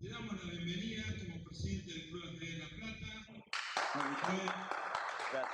Le damos la bienvenida como presidente del Club de La Plata. Gracias.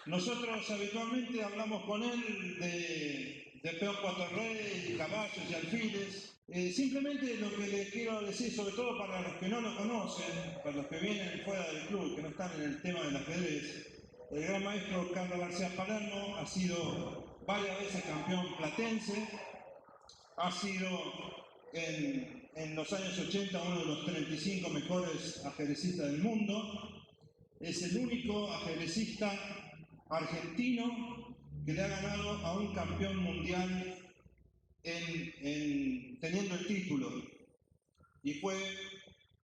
Nosotros habitualmente hablamos con él de peón cuatro reyes, caballos y alfiles. Simplemente lo que les quiero decir, sobre todo para los que no lo conocen, para los que vienen fuera del club, que no están en el tema del ajedrez, el gran maestro Carlos García Palermo ha sido varias veces campeón platense, ha sido en los años 80 uno de los 35 mejores ajedrecistas del mundo, es el único ajedrecista argentino que le ha ganado a un campeón mundial teniendo el título, y fue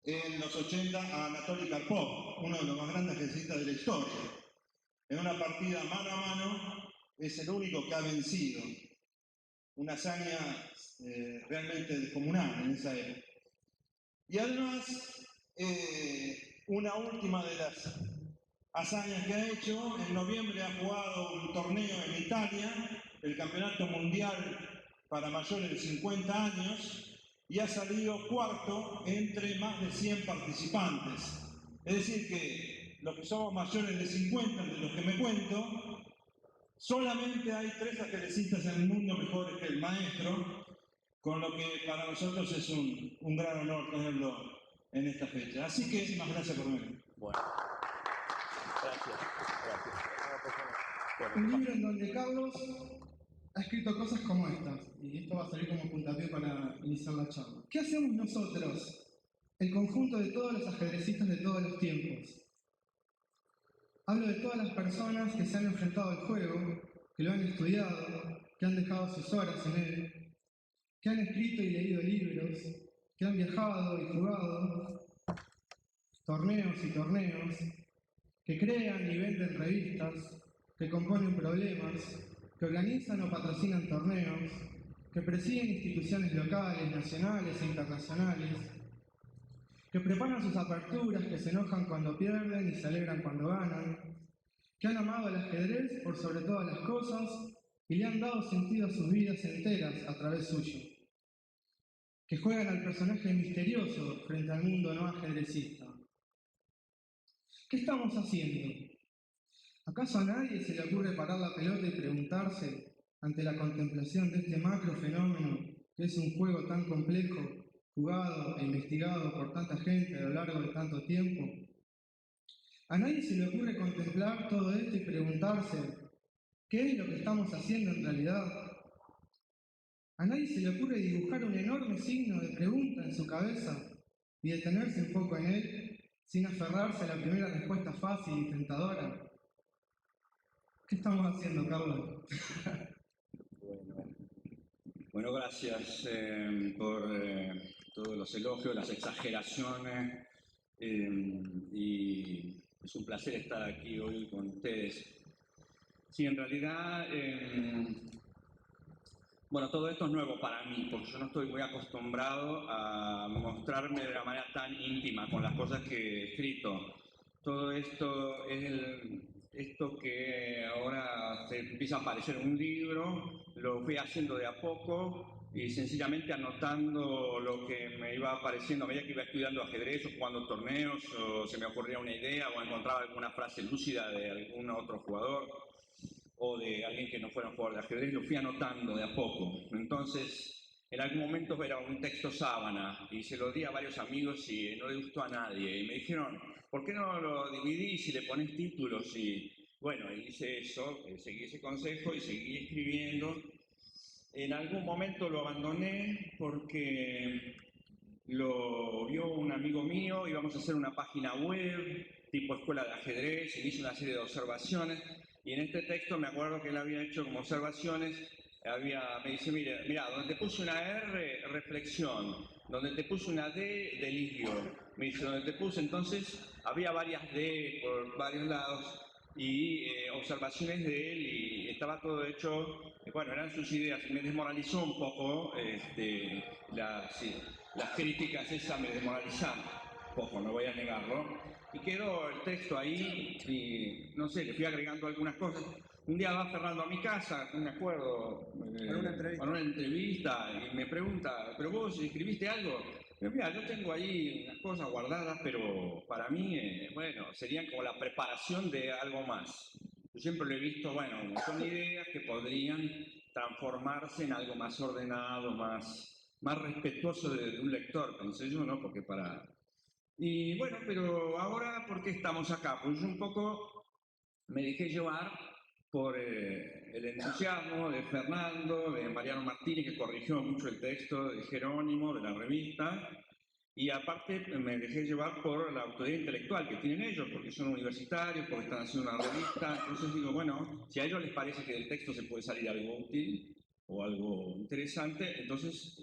en los 80 a Anatoly Karpov, uno de los más grandes ajedrecistas de la historia. En una partida mano a mano es el único que ha vencido, una hazaña realmente descomunal en esa época. Y además, una última de las hazañas que ha hecho, en noviembre ha jugado un torneo en Italia, el Campeonato Mundial para mayores de 50 años, y ha salido cuarto entre más de 100 participantes. Es decir que los que somos mayores de 50, de los que me cuento, solamente hay 3 ajedrecistas en el mundo mejores que el maestro, con lo que para nosotros es un gran honor tenerlo en esta fecha. Así que muchísimas gracias por venir. Bueno. Gracias. Un libro en donde Carlos ha escrito cosas como estas, y esto va a salir como puntapié para iniciar la charla. ¿Qué hacemos nosotros, el conjunto de todos los ajedrecistas de todos los tiempos? Hablo de todas las personas que se han enfrentado al juego, que lo han estudiado, que han dejado sus horas en él, que han escrito y leído libros, que han viajado y jugado torneos y torneos, que crean y venden revistas, que componen problemas, que organizan o patrocinan torneos, que presiden instituciones locales, nacionales e internacionales, que preparan sus aperturas, que se enojan cuando pierden y se alegran cuando ganan, que han amado el ajedrez por sobre todas las cosas y le han dado sentido a sus vidas enteras a través suyo, que juegan al personaje misterioso frente al mundo no ajedrecista. ¿Qué estamos haciendo? ¿Acaso a nadie se le ocurre parar la pelota y preguntarse, ante la contemplación de este macro fenómeno, que es un juego tan complejo, jugado e investigado por tanta gente a lo largo de tanto tiempo? ¿A nadie se le ocurre contemplar todo esto y preguntarse, ¿qué es lo que estamos haciendo en realidad? ¿A nadie se le ocurre dibujar un enorme signo de pregunta en su cabeza y detenerse un poco en él, sin aferrarse a la primera respuesta fácil y tentadora? ¿Qué estamos haciendo, Carlos? Bueno, gracias por todos los elogios, las exageraciones, y es un placer estar aquí hoy con ustedes. Sí, en realidad, bueno, todo esto es nuevo para mí, porque yo no estoy muy acostumbrado a mostrarme de una manera tan íntima con las cosas que he escrito. Todo esto es esto que ahora se empieza a aparecer en un libro, lo fui haciendo de a poco y sencillamente anotando lo que me iba apareciendo a medida que iba estudiando ajedrez o jugando torneos, o se me ocurría una idea o encontraba alguna frase lúcida de algún otro jugador o de alguien que no fuera un jugador de ajedrez, lo fui anotando de a poco. Entonces, en algún momento era un texto sábana y se lo di a varios amigos y no le gustó a nadie. Y me dijeron, ¿por qué no lo dividís y le pones títulos? Y bueno, hice eso, seguí ese consejo y seguí escribiendo. En algún momento lo abandoné porque lo vio un amigo mío, íbamos a hacer una página web, tipo escuela de ajedrez, y hizo una serie de observaciones. Y en este texto me acuerdo que él había hecho como observaciones, me dice, mira, donde te puse una R, reflexión, donde te puse una D, delirio, me dice, donde te puse, entonces había varias D por varios lados y observaciones de él y estaba todo hecho, bueno, eran sus ideas, y me desmoralizó un poco, las críticas esas me desmoralizaron un poco, no voy a negarlo. y quedó el texto ahí y no sé, le fui agregando algunas cosas. Un día va Fernando a mi casa, no me acuerdo, para una entrevista y me pregunta, ¿pero vos escribiste algo? Pero mira, yo tengo ahí unas cosas guardadas, pero para mí, bueno, serían como la preparación de algo más. Yo siempre lo he visto, bueno, son ideas que podrían transformarse en algo más ordenado, más respetuoso de un lector, pensé yo, ¿no? Porque para... Y bueno, pero ahora, ¿por qué estamos acá? Pues yo un poco me dejé llevar por el entusiasmo de Fernando, de Mariano Martínez, que corrigió mucho el texto de Jerónimo, de la revista, y aparte me dejé llevar por la autoridad intelectual que tienen ellos, porque son universitarios, porque están haciendo una revista. Entonces digo, bueno, si a ellos les parece que del texto se puede salir algo útil o algo interesante, entonces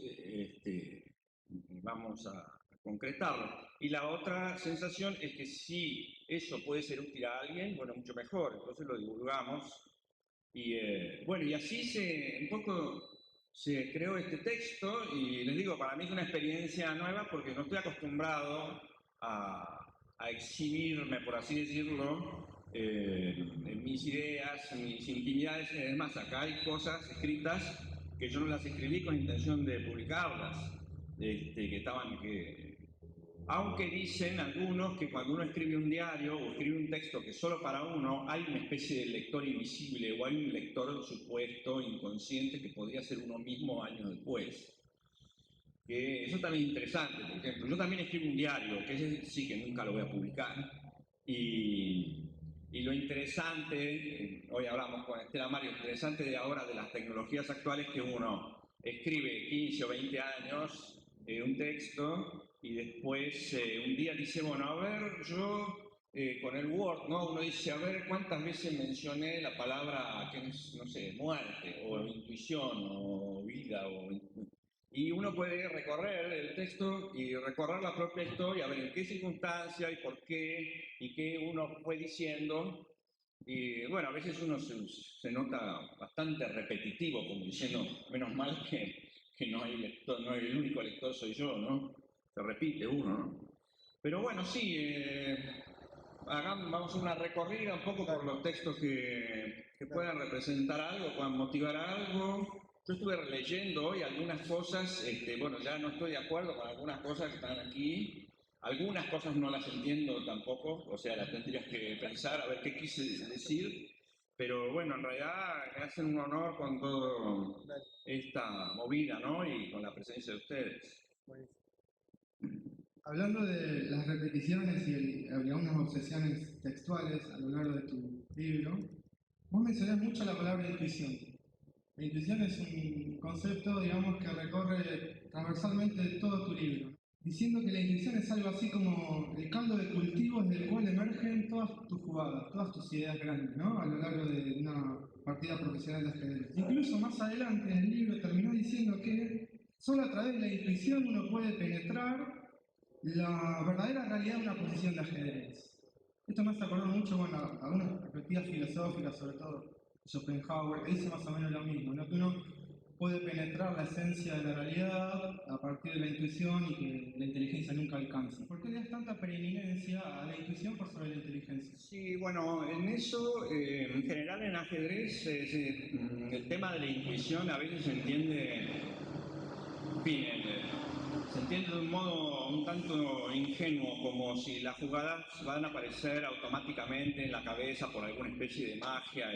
vamos a concretarlo. Y la otra sensación es que si eso puede ser útil a alguien, bueno, mucho mejor, entonces lo divulgamos. Y bueno, y así un poco se creó este texto y les digo, para mí es una experiencia nueva porque no estoy acostumbrado a exhibirme, por así decirlo, en mis ideas, en mis intimidades. Es más, acá hay cosas escritas que yo no las escribí con intención de publicarlas, aunque dicen algunos que cuando uno escribe un diario o escribe un texto que es solo para uno, hay una especie de lector invisible o hay un lector supuesto, inconsciente, que podría ser uno mismo años después. Que eso también es interesante, por ejemplo. Yo también escribo un diario, que ese sí que nunca lo voy a publicar. Y lo interesante, hoy hablamos con Estela Mario, lo interesante de ahora de las tecnologías actuales es que uno escribe 15 o 20 años un texto y después un día dice, bueno, a ver, yo con el Word, ¿no? Uno dice, a ver, ¿cuántas veces mencioné la palabra, que es, no sé, muerte, o intuición, o vida, y uno puede recorrer el texto y recorrer la propia historia, a ver en qué circunstancia y por qué, y qué uno fue diciendo. Y bueno, a veces uno se nota bastante repetitivo, como diciendo, menos mal que no hay lector, no el único lector soy yo, ¿no? Se repite uno, ¿no? Pero bueno, sí, vamos a una recorrida un poco por los textos que puedan representar algo, puedan motivar algo. Yo estuve releyendo hoy algunas cosas, bueno, ya no estoy de acuerdo con algunas cosas que están aquí, algunas cosas no las entiendo tampoco, o sea, las tendrías que pensar a ver qué quise decir, pero bueno, en realidad me hacen un honor con toda esta movida, ¿no? Y con la presencia de ustedes. Hablando de las repeticiones y algunas obsesiones textuales a lo largo de tu libro, vos mencionás mucho la palabra intuición. La intuición es un concepto, digamos, que recorre transversalmente todo tu libro, diciendo que la intuición es algo así como el caldo de cultivos del cual emergen todas tus jugadas, todas tus ideas grandes, ¿no? A lo largo de una partida profesional de ajedrez. Incluso más adelante en el libro terminó diciendo que solo a través de la intuición uno puede penetrar la verdadera realidad de una posición de ajedrez. Esto me hace acordar mucho, bueno, a unas perspectivas filosóficas, sobre todo Schopenhauer, que dice más o menos lo mismo, ¿no? Que uno puede penetrar la esencia de la realidad a partir de la intuición y que la inteligencia nunca alcanza. ¿Por qué le das tanta preeminencia a la intuición por sobre la inteligencia? Sí, bueno, en eso, en general en ajedrez, el tema de la intuición a veces se entiende, en fin, se entiende de un modo un tanto ingenuo, como si las jugadas van a aparecer automáticamente en la cabeza por alguna especie de magia.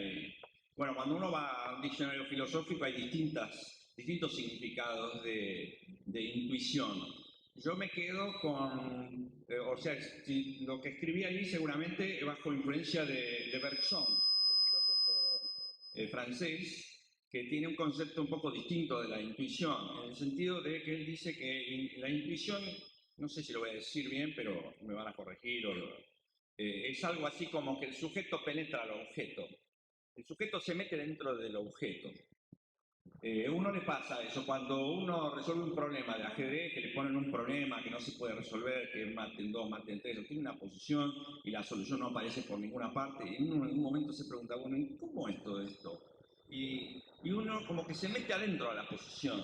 Bueno, cuando uno va a un diccionario filosófico hay distintos significados de intuición. Yo me quedo con, o sea, lo que escribí ahí seguramente bajo influencia de Bergson, filósofo francés, que tiene un concepto un poco distinto de la intuición, en el sentido de que él dice que la intuición, no sé si lo voy a decir bien, pero me van a corregir, es algo así como que el sujeto penetra al objeto. El sujeto se mete dentro del objeto. Uno le pasa eso, cuando uno resuelve un problema de ajedrez, que le ponen un problema que no se puede resolver, que maten 2, maten 3, tiene una posición y la solución no aparece por ninguna parte, y uno en un momento se pregunta, bueno, ¿y cómo es todo esto? Y uno como que se mete adentro a la posición.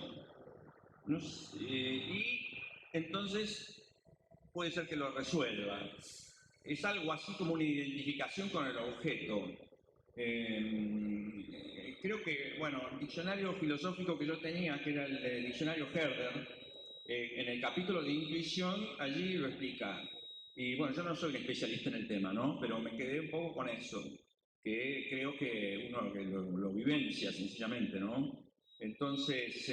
¿No? Y entonces puede ser que lo resuelva. es algo así como una identificación con el objeto. Creo que, bueno, el diccionario filosófico que yo tenía, que era el diccionario Herder, en el capítulo de intuición, allí lo explica. Y bueno, yo no soy un especialista en el tema, ¿no? Pero me quedé un poco con eso, que creo que uno que lo vivencia sencillamente, ¿no? Entonces,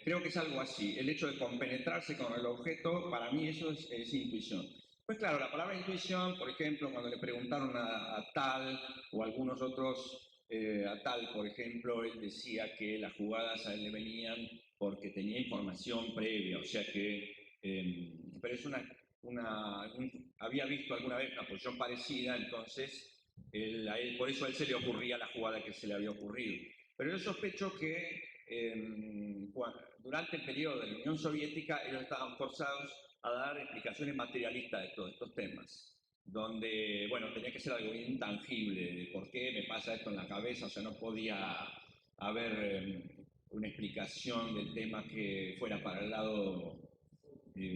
creo que es algo así. El hecho de compenetrarse con el objeto, para mí eso es intuición. Pues claro, la palabra intuición, por ejemplo, cuando le preguntaron a Tal o algunos otros, a Tal, por ejemplo, él decía que las jugadas a él le venían porque tenía información previa, o sea que, pero es había visto alguna vez una posición parecida, entonces por eso a él se le ocurría la jugada que se le había ocurrido. Pero yo sospecho que durante el periodo de la Unión Soviética ellos estaban forzados a dar explicaciones materialistas de todos estos temas, donde, bueno, tenía que ser algo intangible, de por qué me pasa esto en la cabeza, o sea, no podía haber una explicación del tema que fuera para el lado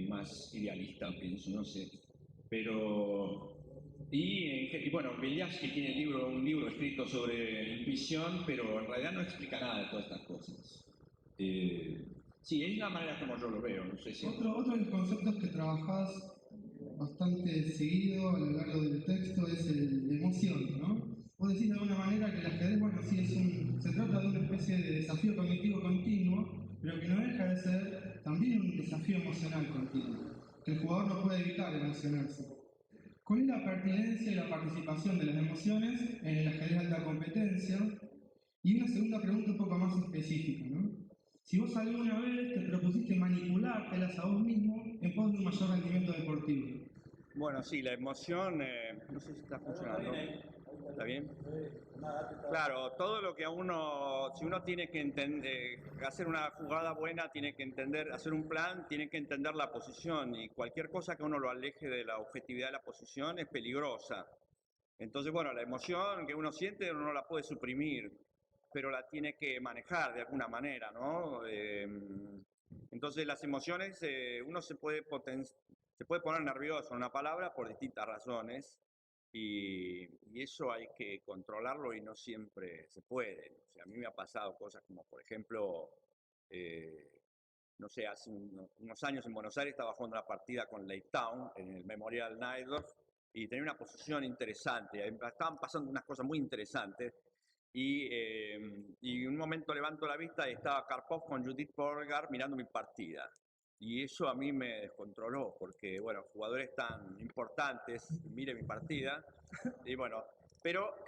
más idealista, pienso, no sé. Pero, y bueno, Beliavsky tiene un libro escrito sobre intuición, pero en realidad no explica nada de todas estas cosas. Sí, es la manera como yo lo veo, no sé si... Otro de los conceptos que trabajás bastante seguido a lo largo del texto es el de emoción, ¿no? Vos decís de alguna manera que el ajedrez, bueno, sí se trata de una especie de desafío cognitivo continuo, pero que no deja de ser también un desafío emocional continuo, que el jugador no puede evitar emocionarse. ¿Cuál es la pertinencia y la participación de las emociones en el ajedrez de alta competencia? Y una segunda pregunta un poco más específica, ¿no? Si vos alguna vez te propusiste manipulártelas a vos mismo en pos de un mayor rendimiento deportivo. Bueno, sí, la emoción, no sé si está funcionando. ¿Está bien? Claro, todo lo que si uno tiene que entender, hacer una jugada buena, tiene que entender, hacer un plan, tiene que entender la posición, y cualquier cosa que uno lo aleje de la objetividad de la posición es peligrosa. Entonces, bueno, la emoción que uno siente uno no la puede suprimir, pero la tiene que manejar de alguna manera, ¿no? Entonces las emociones, uno se puede poner nervioso en una palabra por distintas razones, y eso hay que controlarlo y no siempre se puede. O sea, a mí me ha pasado cosas como, por ejemplo, no sé, hace unos años en Buenos Aires estaba jugando una partida con Lake Town en el Memorial Najdorf y tenía una posición interesante, estaban pasando unas cosas muy interesantes. Y en un momento levanto la vista y estaba Karpov con Judith Polgar mirando mi partida. Y eso a mí me descontroló, porque, bueno, jugadores tan importantes, mire mi partida, y bueno, pero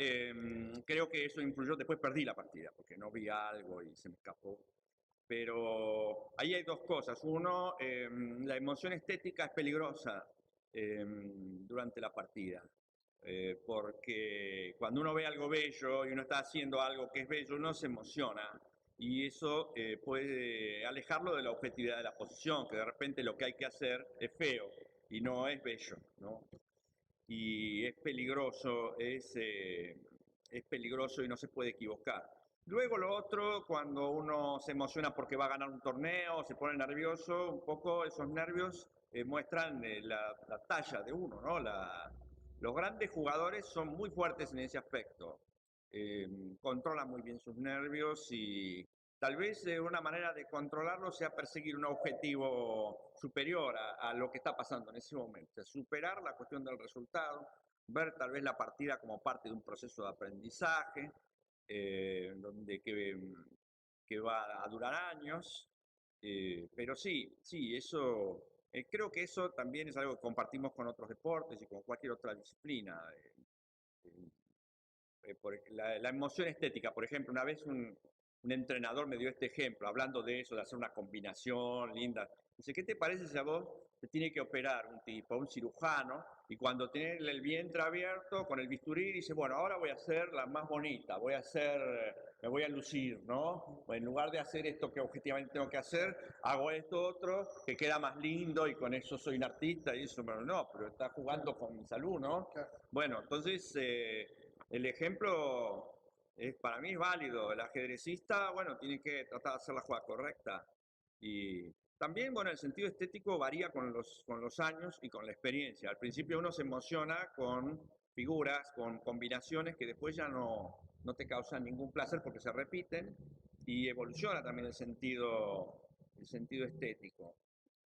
creo que eso influyó, después perdí la partida, porque no vi algo y se me escapó. Pero ahí hay dos cosas. Uno, la emoción estética es peligrosa durante la partida. Porque cuando uno ve algo bello y uno está haciendo algo que es bello, uno se emociona y eso puede alejarlo de la objetividad de la posición, que de repente lo que hay que hacer es feo y no es bello, ¿no? Y es peligroso y no se puede equivocar. Luego lo otro, cuando uno se emociona porque va a ganar un torneo, se pone nervioso, un poco esos nervios muestran la talla de uno, ¿no? Los grandes jugadores son muy fuertes en ese aspecto, controlan muy bien sus nervios y tal vez una manera de controlarlo sea perseguir un objetivo superior a lo que está pasando en ese momento, superar la cuestión del resultado, ver tal vez la partida como parte de un proceso de aprendizaje, que va a durar años, pero sí, eso, creo que eso también es algo que compartimos con otros deportes y con cualquier otra disciplina. La emoción estética, por ejemplo, una vez un entrenador me dio este ejemplo, hablando de eso, de hacer una combinación linda. Dice, ¿qué te parece si a vos te tiene que operar un tipo, un cirujano, y cuando tiene el vientre abierto con el bisturí, dice, bueno, ahora voy a hacer la más bonita, me voy a lucir, ¿no? En lugar de hacer esto que objetivamente tengo que hacer, hago esto otro, que queda más lindo y con eso soy un artista y eso, pero no, pero está jugando con mi salud, ¿no? Bueno, entonces el ejemplo para mí es válido. El ajedrecista, bueno, tiene que tratar de hacer la jugada correcta. Y también, bueno, el sentido estético varía con los años y con la experiencia. Al principio uno se emociona con figuras, con combinaciones que después ya no te causan ningún placer porque se repiten, y evoluciona también el sentido estético.